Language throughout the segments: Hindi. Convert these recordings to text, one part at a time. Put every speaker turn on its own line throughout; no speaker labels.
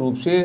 रूप से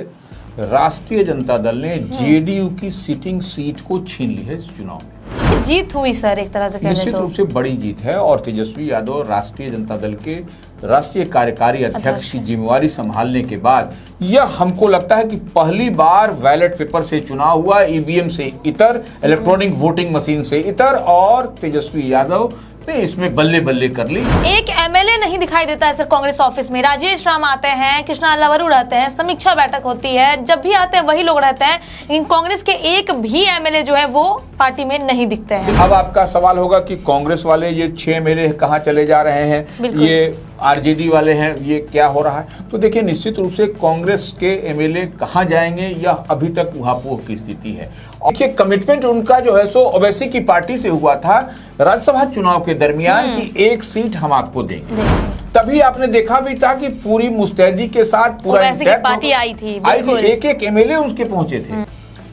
राष्ट्रीय जनता दल ने जेडीयू की सिटिंग सीट को छीन ली है इस चुनाव में।
जीत हुई सर, एक तरह से कहने
निश्चित रूप से बड़ी जीत है और तेजस्वी यादव राष्ट्रीय जनता दल के राष्ट्रीय कार्यकारी अध्यक्ष की जिम्मेवारी संभालने के बाद यह हमको लगता है कि पहली बार बैलेट पेपर से चुनाव हुआ, ईवीएम से इतर, इलेक्ट्रॉनिक वोटिंग मशीन से इतर, और तेजस्वी यादव ने इसमें बल्ले बल्ले कर ली।
एक एमएलए नहीं दिखाई देता है सर कांग्रेस ऑफिस में। राजेश राम आते हैं, कृष्णा लवरू रहते हैं, समीक्षा बैठक होती है, जब भी आते हैं वही लोग रहते हैं, लेकिन कांग्रेस के एक भी एमएलए जो है वो पार्टी में नहीं दिखते हैं।
अब आपका सवाल होगा कि कांग्रेस वाले ये 6 एमएलए कहाँ चले जा रहे हैं, ये आरजेडी वाले हैं, ये क्या हो रहा है? तो देखिए, निश्चित रूप से कांग्रेस के एमएलए कहाँ जाएंगे यह अभी तक उहापोह की स्थिति है। और देखिए, कमिटमेंट उनका जो है सो ओवैसी की पार्टी से हुआ था राज्यसभा चुनाव के दरमियान कि 1 सीट हम आपको देंगे। तभी आपने देखा भी था कि पूरी मुस्तैदी के साथ पूरा
पार्टी आई थी,
एक एमएलए उसके पहुंचे थे।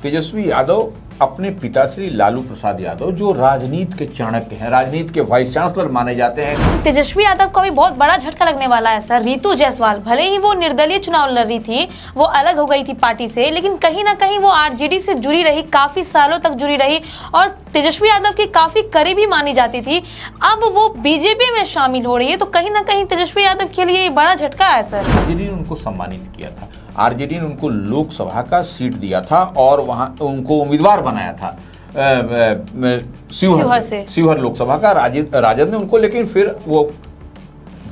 तेजस्वी यादव अपने पिता श्री लालू प्रसाद यादव, जो राजनीति के चाणक्य हैं, राजनीति के वाइस चांसलर माने जाते हैं।
तेजस्वी यादव को भी बहुत बड़ा झटका लगने वाला है सर। रितु जायसवाल भले ही वो निर्दलीय चुनाव लड़ रही थी, वो अलग हो गई थी पार्टी से, लेकिन कहीं ना कहीं वो आरजेडी से जुड़ी रही, काफी सालों तक जुड़ी रही और तेजस्वी यादव की काफी करीबी मानी जाती थी। अब वो बीजेपी में शामिल हो रही है, तो कहीं ना कहीं तेजस्वी यादव के लिए बड़ा झटका है सर।
आरजेडी ने उनको सम्मानित किया था, आरजेडी ने उनको लोकसभा का सीट दिया था और वहां उनको उम्मीदवार बनाया था शिवहर लोकसभा का। राजद ने उनको, लेकिन फिर वो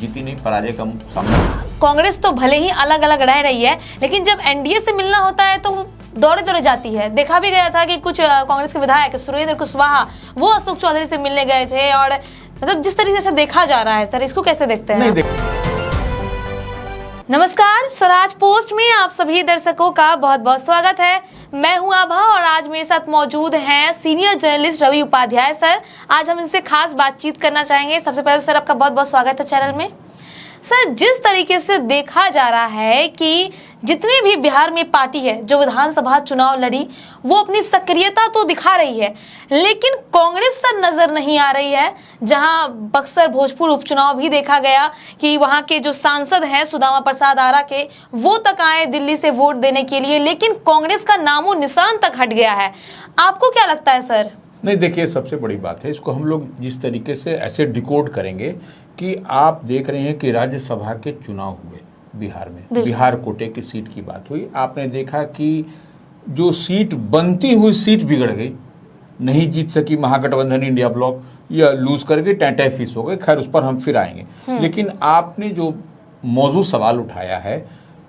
जीती नहीं, पराजय का सामना।
कांग्रेस तो भले ही अलग अलग रह रही है, लेकिन जब एनडीए से मिलना होता है तो दौड़े दौड़े जाती है। देखा भी गया था कि कुछ कांग्रेस के विधायक सुरेंद्र कुशवाहा वो अशोक चौधरी से मिलने गए थे, और मतलब जिस तरीके से देखा जा रहा है सर, इसको कैसे देखते हैं? नमस्कार, स्वराज पोस्ट में आप सभी दर्शकों का बहुत बहुत स्वागत है। मैं हूं आभा और आज मेरे साथ मौजूद हैं senior journalist Ravi Upadhyay sir. आज हम इनसे खास बातचीत करना चाहेंगे। सबसे पहले सर, आपका बहुत बहुत स्वागत है चैनल में। सर, जिस तरीके से देखा जा रहा है कि जितने भी बिहार में पार्टी है जो विधानसभा चुनाव लड़ी, वो अपनी सक्रियता तो दिखा रही है, लेकिन कांग्रेस सर नजर नहीं आ रही है। जहां बक्सर भोजपुर उपचुनाव भी देखा गया कि वहां के जो सांसद हैं सुदामा प्रसाद आरा के, वो तक आए दिल्ली से वोट देने के लिए, लेकिन कांग्रेस का नामो निशान तक हट गया है। आपको क्या लगता है सर?
नहीं, देखिए, सबसे बड़ी बात है, इसको हम लोग जिस तरीके से ऐसे डिकोड करेंगे कि आप देख रहे हैं कि राज्यसभा के चुनाव हुए बिहार में, बिहार कोटे की सीट की बात हुई। आपने देखा कि जो सीट बनती हुई सीट बिगड़ गई, नहीं जीत सकी महागठबंधन इंडिया ब्लॉक, या लूज कर गई, टैंटै फिस हो गए। खैर, उस पर हम फिर आएंगे। लेकिन आपने जो मौजूद सवाल उठाया है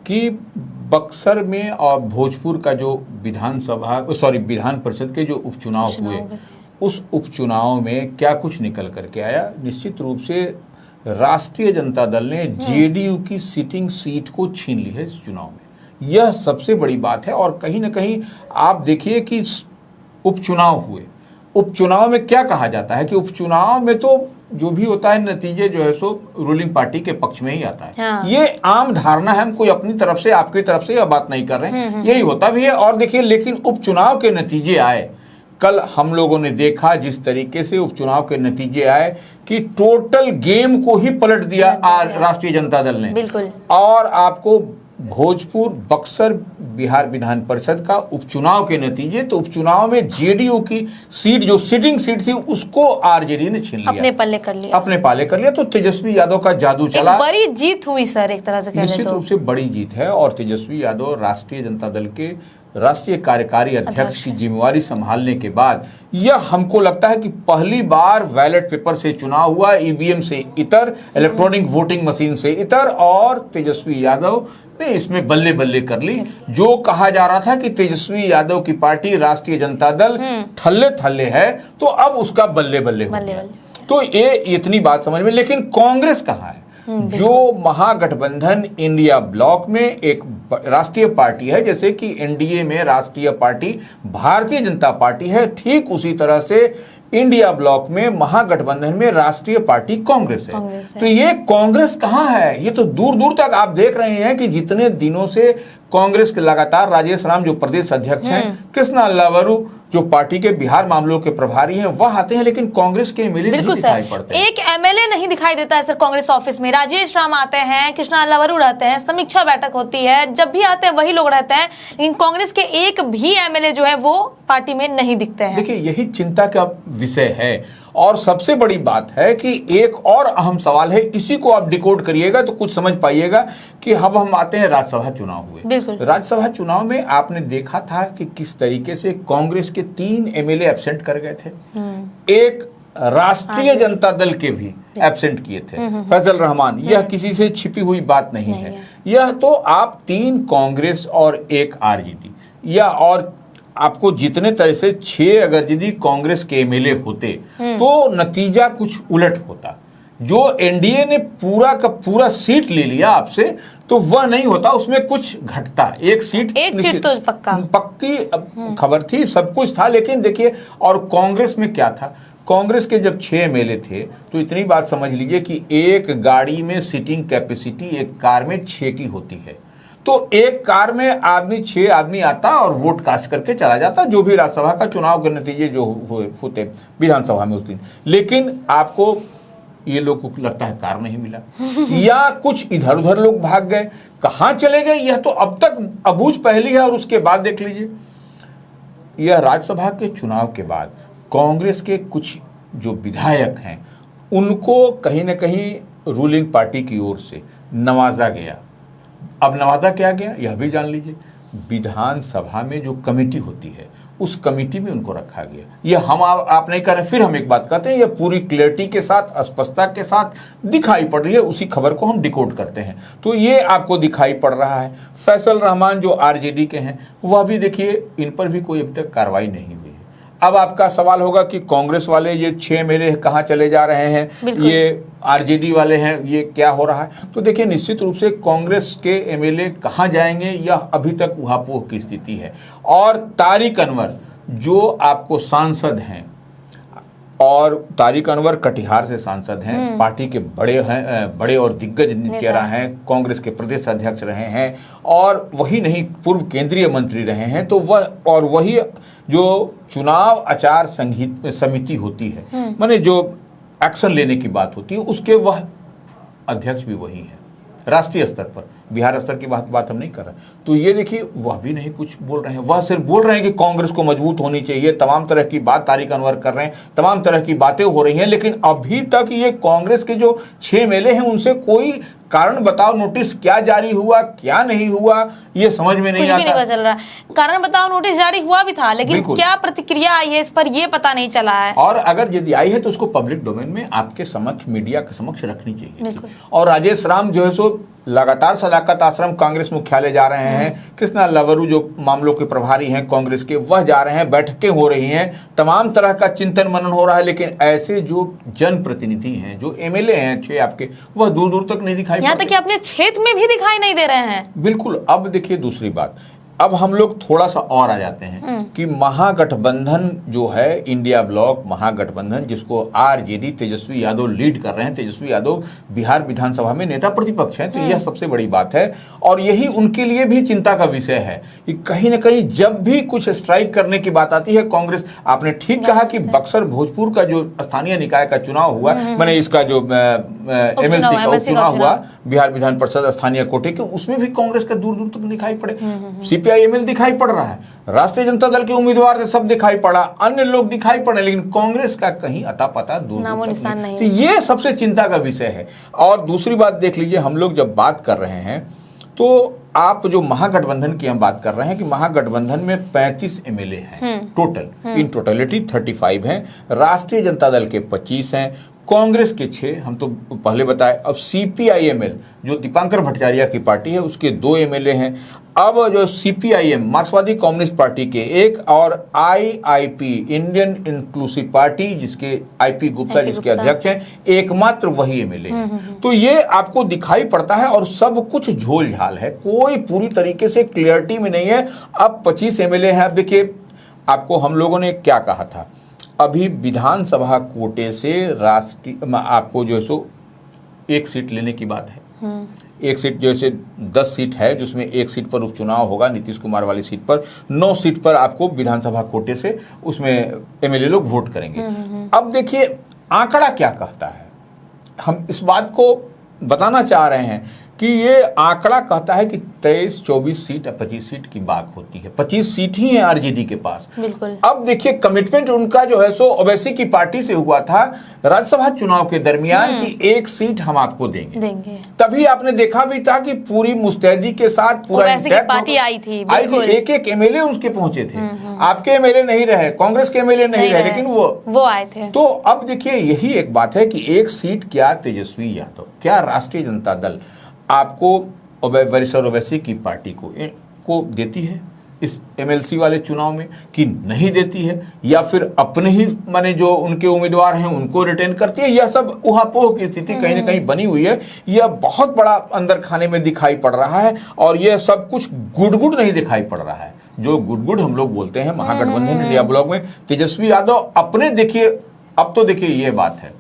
कि बक्सर में और भोजपुर का जो विधान परिषद के जो उपचुनाव हुए, उस उपचुनाव में क्या कुछ निकल करके आया? निश्चित रूप से राष्ट्रीय जनता दल ने जेडीयू की सिटिंग सीट को छीन ली है इस चुनाव में। यह सबसे बड़ी बात है। और कहीं ना कहीं आप देखिए कि उपचुनाव हुए, उपचुनाव में क्या कहा जाता है कि उपचुनाव में तो जो भी होता है, नतीजे जो है सो रूलिंग पार्टी के पक्ष में ही आता है। हाँ। ये आम धारणा है, हम कोई अपनी तरफ से, आपकी तरफ से यह बात नहीं कर रहे हैं, यही होता भी है। और देखिए, लेकिन उपचुनाव के नतीजे आए, कल हम लोगों ने देखा जिस तरीके से उपचुनाव के नतीजे आए कि टोटल गेम को ही पलट दिया राष्ट्रीय जनता दल ने।
बिल्कुल।
और आपको भोजपुर बक्सर बिहार विधान परिषद का उपचुनाव के नतीजे, तो उपचुनाव में जेडीयू की सीट, जो सिटिंग सीट थी, उसको आरजेडी ने छीन लिया, अपने पाले कर लिया। तो तेजस्वी यादव का जादू चला।
बड़ी जीत हुई सर, एक तरह से कहने तो।
निश्चित रूप से बड़ी जीत है और तेजस्वी यादव राष्ट्रीय जनता दल के राष्ट्रीय कार्यकारी अध्यक्ष की जिम्मेवारी संभालने के बाद यह हमको लगता है कि पहली बार बैलेट पेपर से चुनाव हुआ, ईवीएम से इतर, इलेक्ट्रॉनिक वोटिंग मशीन से इतर, और तेजस्वी यादव ने इसमें बल्ले बल्ले कर ली। जो कहा जा रहा था कि तेजस्वी यादव की पार्टी राष्ट्रीय जनता दल थल्ले थल्ले है, तो अब उसका बल्ले बल्ले हो गया। तो ये इतनी बात समझ में। लेकिन कांग्रेस कहाँ है? जो महागठबंधन इंडिया ब्लॉक में एक राष्ट्रीय पार्टी है, जैसे कि एनडीए में राष्ट्रीय पार्टी भारतीय जनता पार्टी है, ठीक उसी तरह से इंडिया ब्लॉक में महागठबंधन में राष्ट्रीय पार्टी कांग्रेस है। तो ये कांग्रेस कहाँ है? ये तो दूर दूर तक आप देख रहे हैं कि जितने दिनों से कांग्रेस के लगातार राजेश राम जो प्रदेश अध्यक्ष हैं, कृष्णा अल्लावरू जो पार्टी के बिहार मामलों के प्रभारी हैं, वह आते हैं, लेकिन कांग्रेस के एमएलए नहीं दिखाई पड़ते।
एक एमएलए नहीं दिखाई देता है सर कांग्रेस ऑफिस में। राजेश राम आते हैं, कृष्णा अल्लावरू रहते हैं, समीक्षा बैठक होती है, जब भी आते हैं वही लोग रहते हैं, लेकिन कांग्रेस के एक भी एमएलए जो है वो पार्टी में नहीं दिखते हैं।
देखिए, यही चिंता का विषय है। और सबसे बड़ी बात है कि एक और अहम सवाल है, इसी को आप डिकोड करिएगा तो कुछ समझ पाइएगा कि अब हम आते हैं राज्यसभा चुनाव हुए। राज्यसभा चुनाव में आपने देखा था कि किस तरीके से कांग्रेस के 3 एमएलए एब्सेंट कर गए थे, एक राष्ट्रीय जनता दल के भी एब्सेंट किए थे, फैजल रहमान। यह किसी से छिपी हुई बात नहीं है, यह तो आप 3 कांग्रेस और 1 आरजेडी, या और आपको जितने तरह से 6 अगर यदि कांग्रेस के एमएलए होते तो नतीजा कुछ उलट होता। जो एनडीए ने पूरा का पूरा सीट ले लिया आपसे, तो वह नहीं होता, उसमें कुछ घटता। एक सीट
तो
पक्की खबर थी, सब कुछ था। लेकिन देखिए, और कांग्रेस में क्या था, कांग्रेस के जब 6 एमएलए थे तो इतनी बात समझ लीजिए कि एक गाड़ी में सीटिंग कैपेसिटी एक कार में 6 की होती है। तो एक कार में 6 आदमी आता और वोट कास्ट करके चला जाता, जो भी राज्यसभा का चुनाव के नतीजे जो होते विधानसभा में उस दिन। लेकिन आपको ये लोग को लगता है कार नहीं मिला या कुछ इधर उधर लोग भाग गए, कहाँ चले गए, यह तो अब तक अबूझ पहेली है। और उसके बाद देख लीजिए, यह राज्यसभा के चुनाव के बाद कांग्रेस के कुछ जो विधायक हैं उनको कहीं ना कहीं रूलिंग पार्टी की ओर से नवाजा गया। अब नवाजा क्या गया यह भी जान लीजिए। विधानसभा में जो कमेटी होती है उस कमेटी में उनको रखा गया। यह हम आप नहीं कर रहे, फिर हम एक बात कहते हैं, यह पूरी क्लियरिटी के साथ, स्पष्टता के साथ दिखाई पड़ रही है, उसी खबर को हम डिकोड करते हैं। तो ये आपको दिखाई पड़ रहा है। फैसल रहमान जो आरजेडी के हैं, वह भी देखिए, इन पर भी कोई अब तक कार्रवाई नहीं हुई है। अब आपका सवाल होगा कि कांग्रेस वाले ये 6 एमएलए कहाँ चले जा रहे हैं, ये आरजेडी वाले हैं, ये क्या हो रहा है। तो देखिए, निश्चित रूप से कांग्रेस के एमएलए कहाँ जाएंगे, यह अभी तक उहापोह की स्थिति है। और तारिक अनवर जो आपको सांसद हैं, और तारिक अनवर कटिहार से सांसद हैं, पार्टी के बड़े और दिग्गज चेहरा हैं, कांग्रेस के प्रदेश अध्यक्ष रहे हैं, और वही नहीं पूर्व केंद्रीय मंत्री रहे हैं। तो वही जो चुनाव आचार समिति होती है, माने जो एक्शन लेने की बात होती है, उसके वह अध्यक्ष भी वही हैं राष्ट्रीय स्तर पर। बिहार स्तर की बात हम नहीं कर रहे। तो ये देखिए, वह भी नहीं कुछ बोल रहे हैं, वह सिर्फ बोल रहे हैं कि कांग्रेस को मजबूत होनी चाहिए। तमाम तरह की बात तारिक अनवर कर रहे हैं, तमाम तरह की बातें हो रही हैं, लेकिन अभी तक ये कांग्रेस के जो 6 एमएलए हैं उनसे कोई कारण बताओ नोटिस क्या जारी हुआ, क्या नहीं हुआ, ये समझ में नहीं आता।
कुछ भी नहीं चल रहा। कारण बताओ नोटिस जारी हुआ भी था, लेकिन क्या प्रतिक्रिया आई है इस पर ये पता नहीं चला है।
और अगर यदि आई है तो उसको पब्लिक डोमेन में आपके समक्ष, मीडिया के समक्ष रखनी चाहिए। और राजेश राम जो है सो लगातार सदाकत आश्रम कांग्रेस मुख्यालय जा रहे हैं। कृष्णा अल्लावरू जो मामलों के प्रभारी हैं कांग्रेस के, वह जा रहे हैं, बैठकें हो रही हैं, तमाम तरह का चिंतन मनन हो रहा है। लेकिन ऐसे जो जनप्रतिनिधि हैं, जो एमएलए हैं 6 आपके, वह दूर दूर तक नहीं दिखाई,
यहाँ तक कि अपने क्षेत्र में भी दिखाई नहीं दे रहे हैं।
बिल्कुल। अब देखिए दूसरी बात, अब हम लोग थोड़ा सा और आ जाते हैं कि महागठबंधन जो है, इंडिया ब्लॉक महागठबंधन, जिसको आरजेडी तेजस्वी यादव लीड कर रहे हैं। तेजस्वी यादव बिहार विधानसभा में नेता प्रतिपक्ष हैं, तो यह सबसे बड़ी बात है। और यही उनके लिए भी चिंता का विषय है कि कहीं ना कहीं जब भी कुछ स्ट्राइक करने की बात आती है कांग्रेस, आपने ठीक कहा कि बक्सर भोजपुर का जो स्थानीय निकाय का चुनाव हुआ, मैंने इसका जो एमएलसी का चुनाव हुआ बिहार विधान परिषद स्थानीय कोटे के, उसमें भी कांग्रेस का दूर दूर तक दिखाई पड़े। सीपीआईएमएल दिखाई पड़ रहा है, राष्ट्रीय जनता दल के उम्मीदवार से सब दिखाई पड़ा, अन्य लोग दिखाई पड़े, लेकिन कांग्रेस का कहीं अता पता दूर नहीं। तो ये सबसे चिंता का विषय है। और दूसरी बात देख लीजिए, हम लोग जब बात कर रहे हैं तो आप जो महागठबंधन की हम बात कर रहे हैं कि महागठबंधन में 35 एमएलए हैं टोटल, इन टोटलिटी 35 हैं, राष्ट्रीय जनता दल के 25 हैं, कांग्रेस के 6, हम तो पहले बताए। अब सीपीआईएमएल जो दीपांकर भट्टाचार्य की पार्टी है उसके 2 एमएलए हैं। अब जो सीपीआईएम मार्क्सवादी कम्युनिस्ट पार्टी के 1, और आईआईपी इंडियन इंक्लूसिव पार्टी जिसके आईपी गुप्ता जिसके अध्यक्ष हैं, एकमात्र वही एमएलए हैं। तो ये आपको दिखाई पड़ता है और सब कुछ झोल झाल है, कोई पूरी तरीके से क्लियरिटी में नहीं है। अब 25 एमएलए हैं। अब देखिए, आपको हम लोगों ने क्या कहा था, अभी विधानसभा कोटे से राष्ट्रीय आपको जो है सो 1 सीट लेने की बात है। एक सीट जैसे 10 सीट है जिसमें एक सीट पर उपचुनाव होगा नीतीश कुमार वाली सीट पर, 9 सीट पर आपको विधानसभा कोटे से उसमें एमएलए लोग वोट करेंगे। अब देखिए आंकड़ा क्या कहता है, हम इस बात को बताना चाह रहे हैं कि ये आंकड़ा कहता है कि 23, 24 सीट या 25 सीट की बात होती है। 25 सीट ही है आरजेडी के पास।
बिल्कुल।
अब देखिए कमिटमेंट उनका जो है सो ओवैसी की पार्टी से हुआ था राज्यसभा चुनाव के दरमियान कि एक सीट हम आपको देंगे। तभी आपने देखा भी था कि पूरी मुस्तैदी के साथ पूरा
ओवैसी की पार्टी आई थी,
एक एमएलए उसके पहुंचे थे। आपके एमएलए नहीं रहे, कांग्रेस के एमएलए नहीं रहे, लेकिन वो आए थे। तो अब देखिए यही एक बात है कि एक सीट क्या तेजस्वी यादव, क्या राष्ट्रीय जनता दल आपको वरिष्ठ ओवैसी की पार्टी को देती है इस एमएलसी वाले चुनाव में कि नहीं देती है, या फिर अपने ही माने जो उनके उम्मीदवार हैं उनको रिटेन करती है। यह सब उहापोह की स्थिति कहीं ना कहीं बनी हुई है। यह बहुत बड़ा अंदर खाने में दिखाई पड़ रहा है और यह सब कुछ गुड़ नहीं दिखाई पड़ रहा है। जो गुड़ हम लोग बोलते हैं महागठबंधन इंडिया ब्लॉक में तेजस्वी यादव अपने, देखिए अब तो देखिए ये बात है,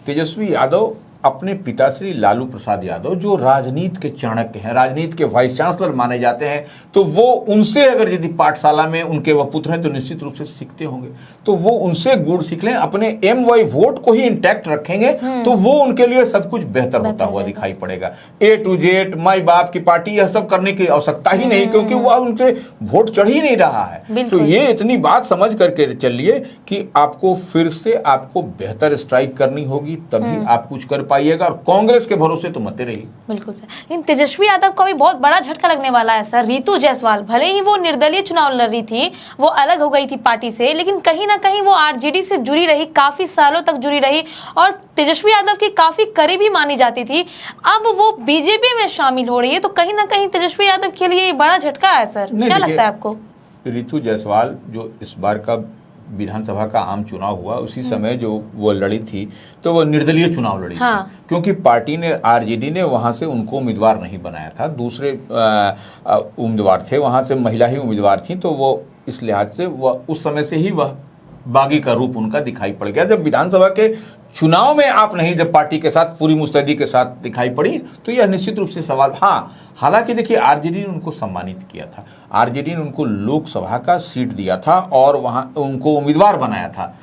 तेजस्वी यादव अपने पिता श्री लालू प्रसाद यादव जो राजनीति के चाणक्य हैं, राजनीति के वाइस चांसलर माने जाते हैं, तो वो उनसे अगर यदि पाठशाला में उनके वह पुत्र हैं तो निश्चित रूप से सीखते होंगे, तो वो उनसे गुण सीख लें, अपने एमवाई वोट को ही इंटैक्ट रखेंगे तो वो उनके लिए सब कुछ बेहतर होता हुआ दिखाई पड़ेगा। ए टू जेड माई बाप की पार्टी यह सब करने की आवश्यकता ही नहीं, क्योंकि वह उनसे वोट चढ़ ही नहीं रहा है। तो ये इतनी बात समझ करके चलिए कि आपको फिर से आपको बेहतर स्ट्राइक करनी होगी, तभी आप कुछ कर पाइएगा, और कांग्रेस के भरोसे तो मत रहिए। बिल्कुल सर।
लेकिन तेजस्वी यादव को भी बहुत बड़ा झटका लगने वाला है सर। रितु जायसवाल भले ही वो निर्दलीय चुनाव लड़ रही थी, वो अलग हो गई थी पार्टी से, लेकिन कहीं ना कहीं वो आरजेडी से जुड़ी रही, काफी सालों तक जुड़ी रही और तेजस्वी यादव की काफी करीबी मानी जाती थी। अब वो बीजेपी में शामिल हो रही है, तो कहीं ना कहीं तेजस्वी यादव के लिए बड़ा झटका है सर। क्या लगता है आपको?
रितु जायसवाल जो इस बार का विधानसभा का आम चुनाव हुआ उसी समय जो वो लड़ी थी, तो वो निर्दलीय चुनाव लड़ी थी, क्योंकि पार्टी ने, आरजेडी ने वहां से उनको उम्मीदवार नहीं बनाया था, दूसरे उम्मीदवार थे, वहां से महिला ही उम्मीदवार थी, तो वो इस लिहाज से वह उस समय से ही वह बागी का रूप उनका दिखाई पड़ गया। जब विधानसभा के चुनाव में आप नहीं, जब पार्टी के साथ पूरी मुस्तैदी के साथ दिखाई पड़ी, तो यह निश्चित रूप से सवाल। हाँ, हालांकि देखिए आरजेडी ने उनको सम्मानित किया था, आरजेडी ने उनको लोकसभा का सीट दिया था और वहां उनको उम्मीदवार बनाया था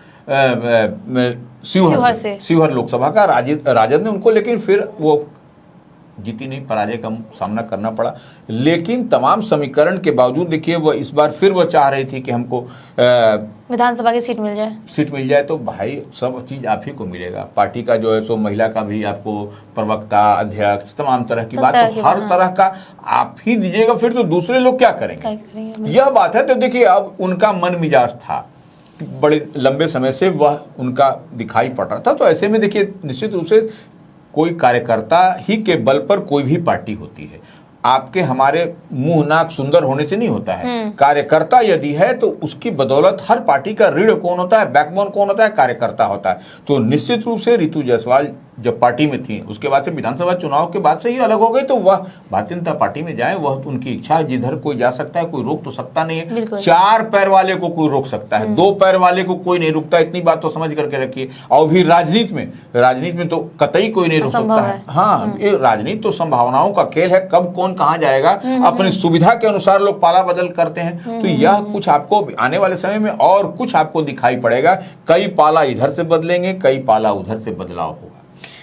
शिवहर लोकसभा का। राजद ने उनको, लेकिन फिर वो जीती नहीं, पराजय का सामना करना पड़ा। लेकिन तमाम समीकरण के बावजूद देखिए वह इस बार फिर वह चाह रही थी कि हमको
विधानसभा की सीट मिल जाए।
तो भाई सब चीज आप ही को मिलेगा। पार्टी का जो है सो महिला का भी आपको प्रवक्ता, अध्यक्ष, तमाम तरह की बात, तो हर तरह का आप ही दीजिएगा, फिर तो दूसरे लोग क्या करेंगे? यह बात है। तो देखिए अब उनका मन मिजाज था, बड़े लंबे समय से वह उनका दिखाई पड़ रहा था। तो ऐसे में देखिए निश्चित रूप से कोई कार्यकर्ता ही के बल पर कोई भी पार्टी होती है। आपके हमारे मुंह नाक सुंदर होने से नहीं होता है। कार्यकर्ता यदि है तो उसकी बदौलत हर पार्टी का रीढ़ कौन होता है, बैकबोन कौन होता है, कार्यकर्ता होता है। तो निश्चित रूप से रितु जायसवाल जब पार्टी में थी, उसके बाद से विधानसभा चुनाव के बाद से ही अलग हो गई, तो वह भारतीय जनता पार्टी में जाए, वह तो उनकी इच्छा है। जिधर कोई जा सकता है, कोई रोक तो सकता नहीं है। 4 पैर वाले को कोई रोक सकता है, 2 पैर वाले को कोई नहीं रुकता। इतनी बात तो समझ करके रखिए। और भी राजनीति में तो कतई कोई नहीं रुक सकता है। हाँ, ये राजनीति तो संभावनाओं का खेल है, कब कौन कहाँ जाएगा, अपनी सुविधा के अनुसार लोग पाला बदल करते हैं। तो यह कुछ आपको आने वाले समय में और कुछ आपको दिखाई पड़ेगा। कई पाला इधर से बदलेंगे, कई पाला उधर से बदलाव होगा।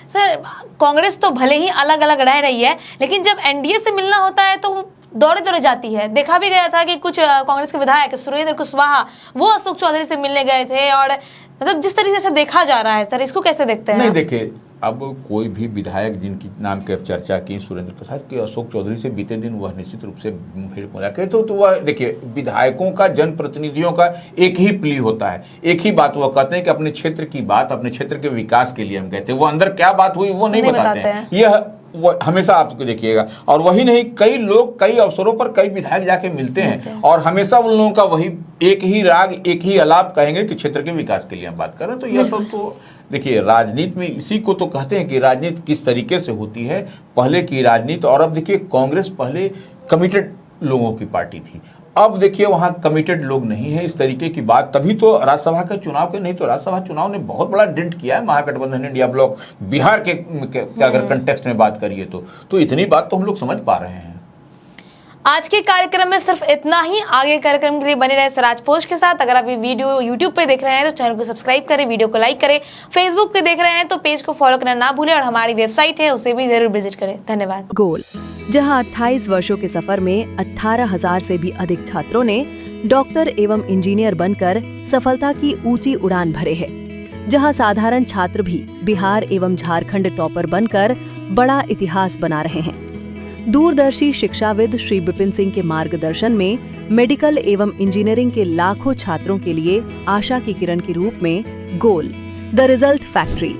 सर, कांग्रेस तो भले ही अलग अलग रह रही है, लेकिन जब एनडीए से मिलना होता है तो दौड़े दौड़े जाती है। देखा भी गया था कि कुछ कांग्रेस के विधायक सुरेंद्र कुशवाहा वो अशोक चौधरी से मिलने गए थे, और मतलब जिस तरीके से देखा जा रहा है सर, इसको कैसे देखते हैं?
नहीं, देखिए अब कोई भी विधायक जिनकी नाम की चर्चा की, सुरेंद्र प्रसाद के, अशोक चौधरी से बीते दिन वह निश्चित रूप से फिर मुलाकात, तो वह देखिए विधायकों का, जनप्रतिनिधियों का एक ही प्ली होता है, एक ही बात वह कहते हैं कि अपने क्षेत्र की बात, अपने क्षेत्र के विकास के लिए हम कहते हैं। वो अंदर क्या बात हुई वो नहीं बताते हैं। यह वो हमेशा आपको देखिएगा। और वही नहीं, कई लोग कई अवसरों पर कई विधायक जाके मिलते हैं और हमेशा उन लोगों का वही एक ही राग, एक ही आलाप कहेंगे कि क्षेत्र के विकास के लिए हम बात कर रहे हैं। तो यह सब तो देखिए राजनीति में इसी को तो कहते हैं कि राजनीति किस तरीके से होती है। पहले की राजनीति और अब देखिए कांग्रेस पहले कमिटेड लोगों की पार्टी थी। अब देखिए वहां कमिटेड लोग नहीं है, इस तरीके की बात, तभी तो राज्यसभा के चुनाव के, नहीं तो राज्यसभा चुनाव ने बहुत बड़ा डेंट किया है महागठबंधन इंडिया ब्लॉक बिहार के अगर कंटेक्स्ट में बात करिए तो इतनी बात तो हम लोग समझ पा रहे हैं।
आज के कार्यक्रम में सिर्फ इतना ही। आगे कार्यक्रम के लिए बने रहे स्वराज पोस्ट के साथ। अगर आप ये वीडियो यूट्यूब पे देख रहे हैं तो चैनल को सब्सक्राइब करें, वीडियो को लाइक करें। फेसबुक पे देख रहे हैं तो पेज को फॉलो करना ना भूलें और हमारी वेबसाइट है उसे भी जरूर विजिट करें। धन्यवाद।
गोल, जहां 28 वर्षों के सफर में 18,000 से भी अधिक छात्रों ने डॉक्टर एवं इंजीनियर बनकर सफलता की ऊंची उड़ान भरे है, जहां साधारण छात्र भी बिहार एवं झारखंड टॉपर बनकर बड़ा इतिहास बना रहे हैं। दूरदर्शी शिक्षाविद श्री विपिन सिंह के मार्गदर्शन में मेडिकल एवं इंजीनियरिंग के लाखों छात्रों के लिए आशा की किरण के रूप में गोल, द रिजल्ट फैक्ट्री